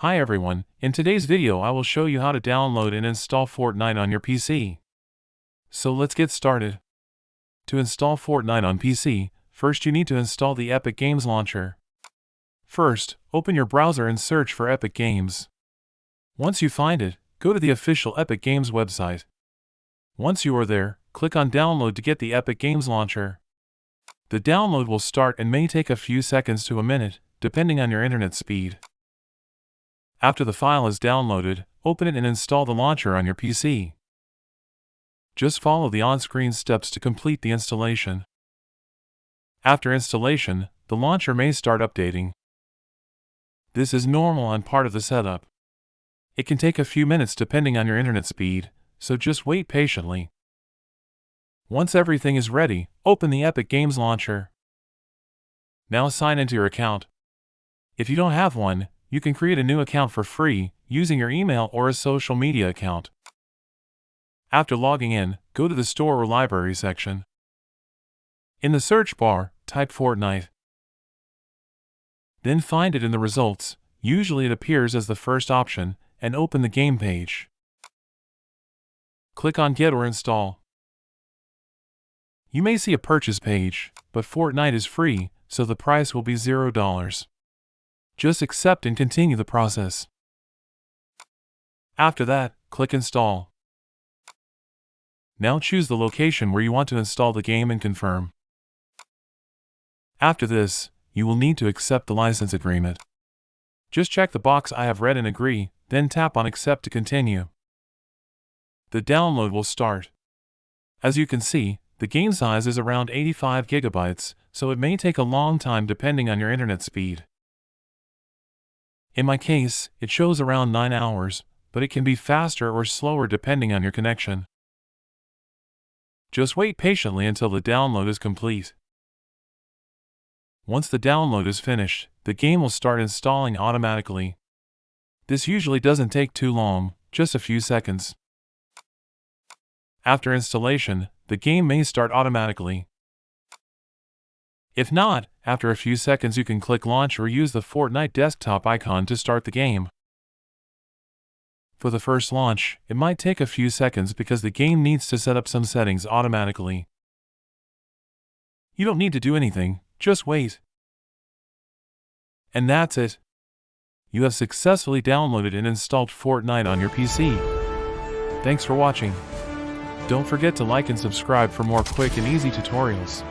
Hi everyone, in today's video I will show you how to download and install Fortnite on your PC. So let's get started. To install Fortnite on PC, first you need to install the Epic Games launcher. First, open your browser and search for Epic Games. Once you find it, go to the official Epic Games website. Once you are there, click on Download to get the Epic Games launcher. The download will start and may take a few seconds to a minute, depending on your internet speed. After the file is downloaded, open it and install the launcher on your PC. Just follow the on-screen steps to complete the installation. After installation, the launcher may start updating. This is normal and part of the setup. It can take a few minutes depending on your internet speed, so just wait patiently. Once everything is ready, open the Epic Games launcher. Now sign into your account. If you don't have one, you can create a new account for free using your email or a social media account. After logging in, go to the store or library section. In the search bar, type Fortnite. Then find it in the results, usually it appears as the first option, and open the game page. Click on Get or Install. You may see a purchase page, but Fortnite is free, so the price will be $0. Just accept and continue the process. After that, click Install. Now choose the location where you want to install the game and confirm. After this, you will need to accept the license agreement. Just check the box I have read and agree, then tap on Accept to continue. The download will start. As you can see, the game size is around 85 gigabytes, so it may take a long time depending on your internet speed. In my case, it shows around 9 hours, but it can be faster or slower depending on your connection. Just wait patiently until the download is complete. Once the download is finished, the game will start installing automatically. This usually doesn't take too long, just a few seconds. After installation, the game may start automatically. If not, after a few seconds you can click Launch or use the Fortnite desktop icon to start the game. For the first launch, it might take a few seconds because the game needs to set up some settings automatically. You don't need to do anything, just wait. And that's it. You have successfully downloaded and installed Fortnite on your PC. Thanks for watching. Don't forget to like and subscribe for more quick and easy tutorials.